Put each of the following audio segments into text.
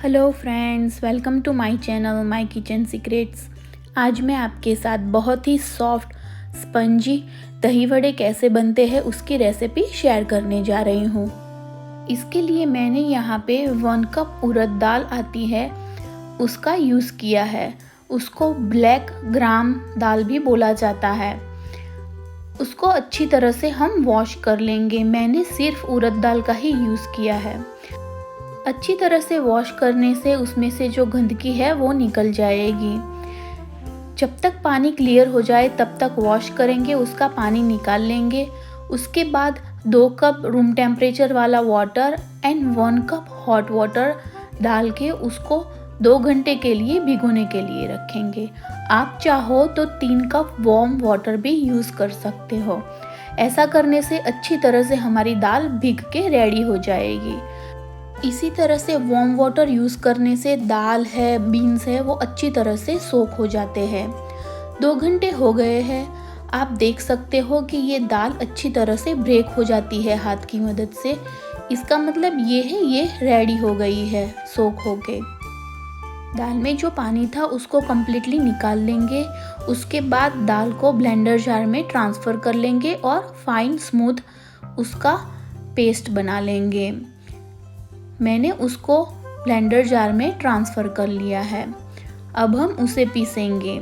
Hello friends, welcome to my channel my kitchen secrets. आज मैं आपके साथ बहुत ही सॉफ्ट स्पंजी दही वड़े कैसे बनते हैं उसकी रेसिपी शेयर करने जा रही हूँ। इसके लिए मैंने यहाँ पे 1 कप उड़द दाल आती है उसका यूज़ किया है। उसको ब्लैक ग्राम दाल भी बोला जाता है। उसको अच्छी तरह से हम वॉश कर लेंगे। मैंने सिर्फ उड़द दाल का ही यूज़ किया है। अच्छी तरह से वॉश करने से उसमें से जो गंदगी है वो निकल जाएगी। जब तक पानी क्लियर हो जाए तब तक वॉश करेंगे, उसका पानी निकाल लेंगे। उसके बाद 2 कप रूम टेम्परेचर वाला water and 1 cup hot water डाल के उसको 2 घंटे के लिए भिगोने के लिए रखेंगे। आप चाहो तो 3 कप वार्म वाटर भी यूज़ कर सकते हो। ऐसा करने से अच्छी तरह से हमारी दाल भीग के रेडी हो जाएगी। इसी तरह से वार्म वाटर यूज़ करने से दाल है, बीन्स है, वो अच्छी तरह से सोक हो जाते हैं। 2 घंटे हो गए हैं। आप देख सकते हो कि ये दाल अच्छी तरह से ब्रेक हो जाती है हाथ की मदद से। इसका मतलब ये है ये रेडी हो गई है सोक हो के। दाल में जो पानी था उसको कम्प्लीटली निकाल लेंगे। उसके बाद दाल को ब्लेंडर जार में ट्रांसफ़र कर लेंगे और फाइन स्मूथ उसका पेस्ट बना लेंगे। मैंने उसको ब्लेंडर जार में ट्रांसफ़र कर लिया है। अब हम उसे पीसेंगे।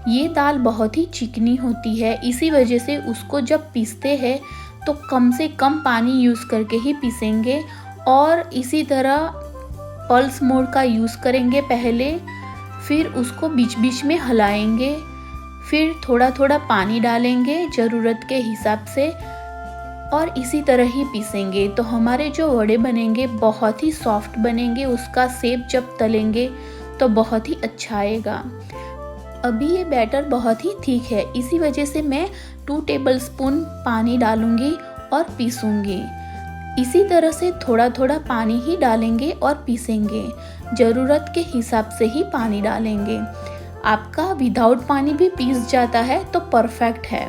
ये दाल बहुत ही चिकनी होती है, इसी वजह से उसको जब पीसते हैं तो कम से कम पानी यूज़ करके ही पीसेंगे और इसी तरह पल्स मोड का यूज़ करेंगे पहले, फिर उसको बीच बीच में हिलाएंगे, फिर थोड़ा थोड़ा पानी डालेंगे ज़रूरत के हिसाब से और इसी तरह ही पीसेंगे। तो हमारे जो वड़े बनेंगे बहुत ही सॉफ्ट बनेंगे। उसका शेप जब तलेंगे तो बहुत ही अच्छा आएगा। अभी ये बैटर बहुत ही थिक है, इसी वजह से मैं 2 टेबलस्पून पानी डालूंगी और पीसूंगी। इसी तरह से थोड़ा थोड़ा पानी ही डालेंगे और पीसेंगे। ज़रूरत के हिसाब से ही पानी डालेंगे। आपका विदाउट पानी भी पीस जाता है तो परफेक्ट है।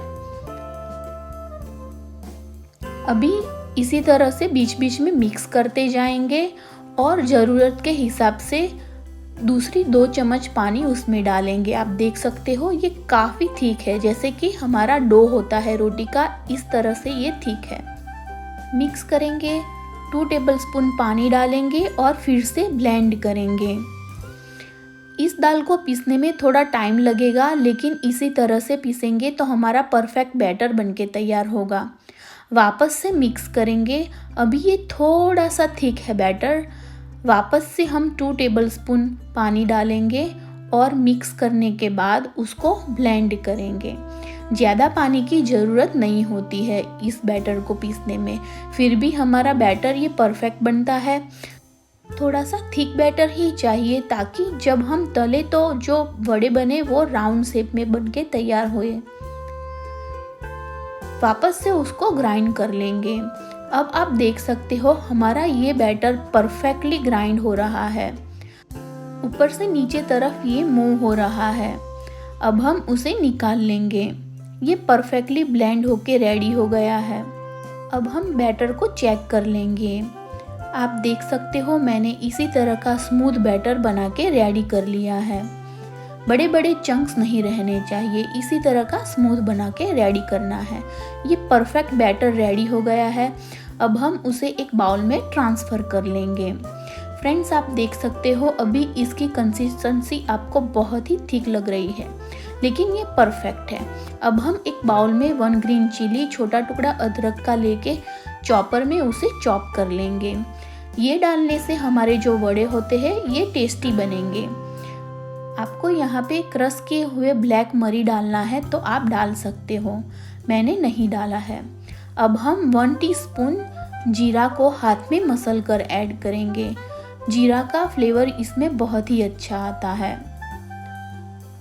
अभी इसी तरह से बीच बीच में मिक्स करते जाएंगे और ज़रूरत के हिसाब से दूसरी 2 चम्मच पानी उसमें डालेंगे। आप देख सकते हो ये काफ़ी थिक है, जैसे कि हमारा डो होता है रोटी का, इस तरह से ये थिक है। मिक्स करेंगे, 2 टेबलस्पून पानी डालेंगे और फिर से ब्लेंड करेंगे। इस दाल को पीसने में थोड़ा टाइम लगेगा, लेकिन इसी तरह से पीसेंगे तो हमारा परफेक्ट बैटर बनके तैयार होगा। वापस से मिक्स करेंगे। अभी ये थोड़ा सा थिक है बैटर। वापस से हम 2 टेबलस्पून पानी डालेंगे और मिक्स करने के बाद उसको ब्लेंड करेंगे। ज़्यादा पानी की ज़रूरत नहीं होती है इस बैटर को पीसने में, फिर भी हमारा बैटर ये परफेक्ट बनता है। थोड़ा सा थिक बैटर ही चाहिए ताकि जब हम तले तो जो वड़े बने वो राउंड शेप में बन के तैयार होए। वापस से उसको ग्राइंड कर लेंगे। अब आप देख सकते हो हमारा ये बैटर परफेक्टली ग्राइंड हो रहा है। ऊपर से नीचे तरफ ये मूव हो रहा है। अब हम उसे निकाल लेंगे। ये परफेक्टली ब्लेंड होके रेडी हो गया है। अब हम बैटर को चेक कर लेंगे। आप देख सकते हो मैंने इसी तरह का स्मूथ बैटर बना के रेडी कर लिया है। बड़े बड़े चंक्स नहीं रहने चाहिए, इसी तरह का स्मूथ बना के रेडी करना है। ये परफेक्ट बैटर रेडी हो गया है। अब हम उसे एक बाउल में ट्रांसफ़र कर लेंगे। फ्रेंड्स, आप देख सकते हो अभी इसकी कंसिस्टेंसी आपको बहुत ही थिक लग रही है, लेकिन ये परफेक्ट है। अब हम एक बाउल में 1 ग्रीन चिली, छोटा टुकड़ा अदरक का लेके चॉपर में उसे चॉप कर लेंगे। ये डालने से हमारे जो वड़े होते हैं ये टेस्टी बनेंगे। आपको यहाँ पे क्रश किए हुए ब्लैक मरी डालना है तो आप डाल सकते हो, मैंने नहीं डाला है। अब हम 1 टीस्पून जीरा को हाथ में मसल कर ऐड करेंगे। जीरा का फ्लेवर इसमें बहुत ही अच्छा आता है।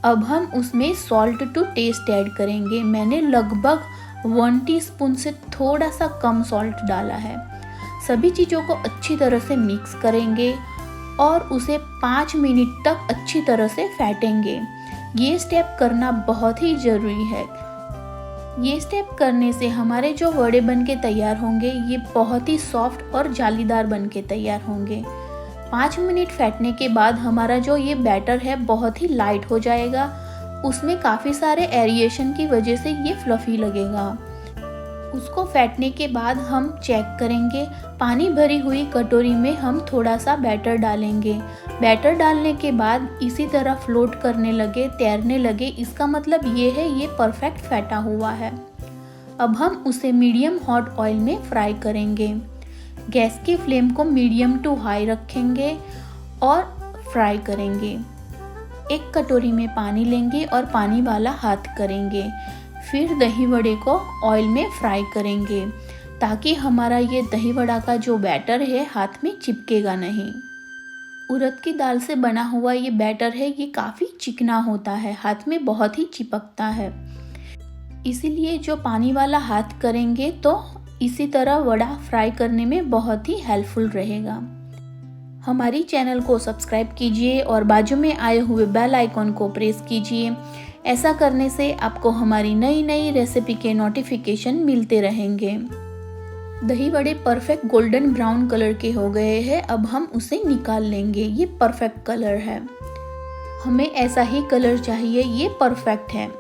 अब हम उसमें सॉल्ट टू टेस्ट ऐड करेंगे। मैंने लगभग 1 टीस्पून से थोड़ा सा कम सॉल्ट डाला है। सभी चीज़ों को अच्छी तरह से मिक्स करेंगे और उसे 5 मिनट तक अच्छी तरह से फेंटेंगे। ये स्टेप करना बहुत ही ज़रूरी है। ये स्टेप करने से हमारे जो वड़े बन के तैयार होंगे ये बहुत ही सॉफ्ट और जालीदार बन के तैयार होंगे। 5 मिनट फेंटने के बाद हमारा जो ये बैटर है बहुत ही लाइट हो जाएगा। उसमें काफ़ी सारे एरिएशन की वजह से ये फ्लफ़ी लगेगा। उसको फेंटने के बाद हम चेक करेंगे। पानी भरी हुई कटोरी में हम थोड़ा सा बैटर डालेंगे। बैटर डालने के बाद इसी तरह फ्लोट करने लगे, तैरने लगे, इसका मतलब ये है ये परफेक्ट फेंटा हुआ है। अब हम उसे मीडियम हॉट ऑयल में फ्राई करेंगे। गैस की फ्लेम को मीडियम टू हाई रखेंगे और फ्राई करेंगे। एक कटोरी में पानी लेंगे और पानी वाला हाथ करेंगे। फिर दही वड़े को ऑयल में फ्राई करेंगे ताकि हमारा ये दही वड़ा का जो बैटर है हाथ में चिपकेगा नहीं। उड़द की दाल से बना हुआ ये बैटर है, ये काफ़ी चिकना होता है, हाथ में बहुत ही चिपकता है। इसीलिए जो पानी वाला हाथ करेंगे तो इसी तरह वड़ा फ्राई करने में बहुत ही हेल्पफुल रहेगा। हमारी चैनल को सब्सक्राइब कीजिए और बाजू में आए हुए बेल आइकॉन को प्रेस कीजिए। ऐसा करने से आपको हमारी नई नई रेसिपी के नोटिफिकेशन मिलते रहेंगे। दही वड़े परफेक्ट गोल्डन ब्राउन कलर के हो गए हैं। अब हम उसे निकाल लेंगे। ये परफेक्ट कलर है, हमें ऐसा ही कलर चाहिए, ये परफेक्ट है।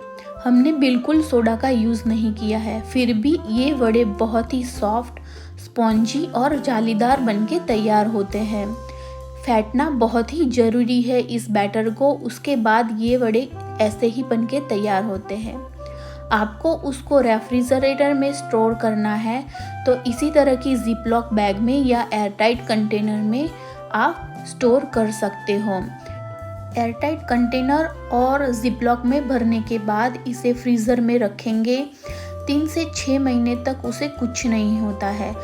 हमने बिल्कुल सोडा का यूज़ नहीं किया है, फिर भी ये वड़े बहुत ही सॉफ्ट, स्पॉन्जी और जालीदार बनके तैयार होते हैं। फेंटना बहुत ही ज़रूरी है इस बैटर को, उसके बाद ये वड़े ऐसे ही बनके तैयार होते हैं। आपको उसको रेफ्रिजरेटर में स्टोर करना है तो इसी तरह की जिपलॉक बैग में या एयरटाइट कंटेनर में आप स्टोर कर सकते हो। एयरटाइट कंटेनर और जिपलॉक में भरने के बाद इसे फ्रीज़र में रखेंगे। 3 से 6 महीने तक उसे कुछ नहीं होता है।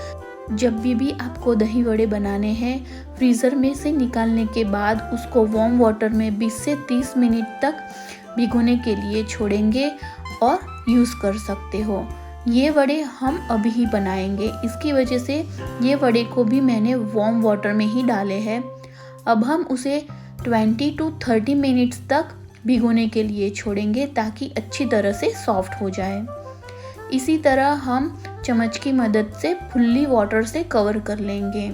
जब भी आपको दही वड़े बनाने हैं, फ्रीज़र में से निकालने के बाद उसको वार्म वाटर में 20 से 30 मिनट तक भिगोने के लिए छोड़ेंगे और यूज़ कर सकते हो। ये वड़े हम अभी ही बनाएंगे, इसकी वजह से ये वड़े को भी मैंने वार्म वाटर में ही डाले हैं। अब हम उसे 20 to 30 मिनट्स तक भिगोने के लिए छोड़ेंगे ताकि अच्छी तरह से सॉफ्ट हो जाए। इसी तरह हम चम्मच की मदद से फुल्ली वाटर से कवर कर लेंगे।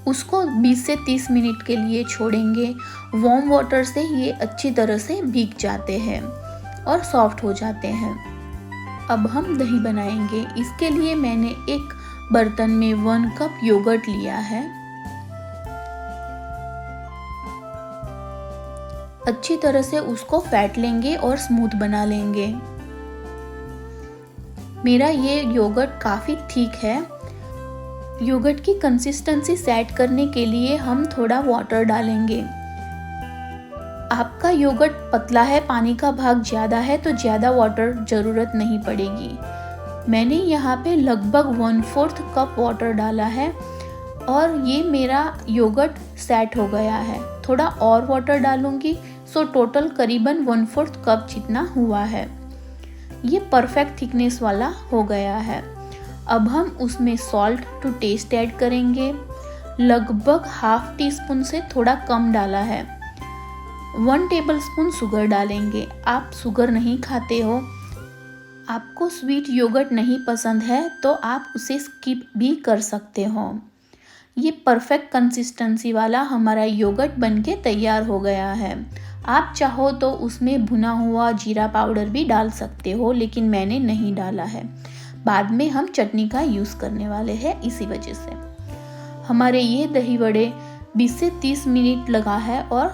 उसको 20 से 30 मिनट के लिए छोड़ेंगे। वार्म वाटर से ये अच्छी तरह से भीग जाते हैं और सॉफ्ट हो जाते हैं। अब हम दही बनाएंगे। इसके लिए मैंने एक बर्तन में 1 कप योगर्ट लिया है। अच्छी तरह से उसको फेंट लेंगे और स्मूथ बना लेंगे। मेरा ये योगर्ट काफ़ी ठीक है। योगर्ट की कंसिस्टेंसी सेट करने के लिए हम थोड़ा वाटर डालेंगे। आपका योगर्ट पतला है, पानी का भाग ज़्यादा है तो ज़्यादा वाटर ज़रूरत नहीं पड़ेगी। मैंने यहाँ पे लगभग 1/4 कप वाटर डाला है और ये मेरा योगर्ट सेट हो गया है। थोड़ा और वाटर डालूंगी सो टोटल करीबन 1/4 कप जितना हुआ है। ये परफेक्ट थिकनेस वाला हो गया है। अब हम उसमें सॉल्ट टू टेस्ट ऐड करेंगे। लगभग ½ टीस्पून से थोड़ा कम डाला है। 1 टेबलस्पून शुगर डालेंगे। आप शुगर नहीं खाते हो, आपको स्वीट योगर्ट नहीं पसंद है तो आप उसे स्किप भी कर सकते हो। ये परफेक्ट कंसिस्टेंसी वाला हमारा योगर्ट बनके तैयार हो गया है। आप चाहो तो उसमें भुना हुआ जीरा पाउडर भी डाल सकते हो, लेकिन मैंने नहीं डाला है। बाद में हम चटनी का यूज़ करने वाले हैं, इसी वजह से। हमारे ये दही वड़े 20 से 30 मिनट लगा है और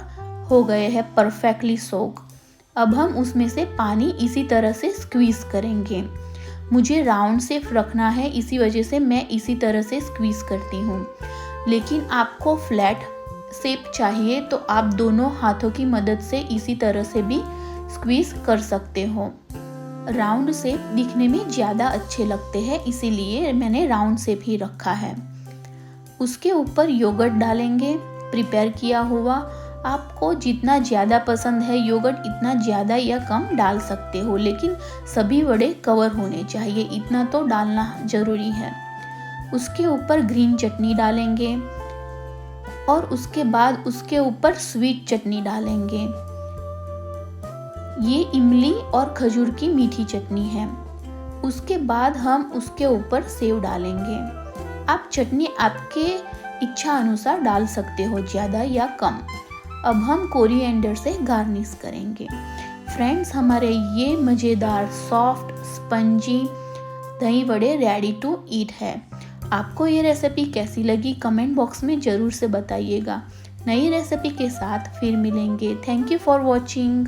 हो गए हैं परफेक्टली सोक। अब हम उसमें से पानी इसी तरह से स्क्वीज़ करेंगे। मुझे राउंड शेप रखना है, इसी वजह से मैं इसी तरह से स्क्वीज़ करती हूँ। लेकिन आपको फ्लैट शेप चाहिए तो आप दोनों हाथों की मदद से इसी तरह से भी स्क्वीज़ कर सकते हो। राउंड शेप दिखने में ज़्यादा अच्छे लगते हैं, इसीलिए मैंने राउंड शेप ही रखा है। उसके ऊपर योगर्ट डालेंगे प्रिपेयर किया हुआ। आपको जितना ज़्यादा पसंद है योगर्ट, इतना ज़्यादा या कम डाल सकते हो, लेकिन सभी वड़े कवर होने चाहिए, इतना तो डालना ज़रूरी है। उसके ऊपर ग्रीन चटनी डालेंगे और उसके बाद उसके ऊपर स्वीट चटनी डालेंगे। ये इमली और खजूर की मीठी चटनी है। उसके बाद हम उसके ऊपर सेव डालेंगे। आप चटनी आपके इच्छा अनुसार डाल सकते हो, ज़्यादा या कम। अब हम कोरिएंडर से गार्निश करेंगे। फ्रेंड्स, हमारे ये मज़ेदार सॉफ्ट स्पंजी दही वड़े रेडी टू ईट है। आपको ये रेसिपी कैसी लगी कमेंट बॉक्स में ज़रूर से बताइएगा। नई रेसिपी के साथ फिर मिलेंगे। Thank you for watching.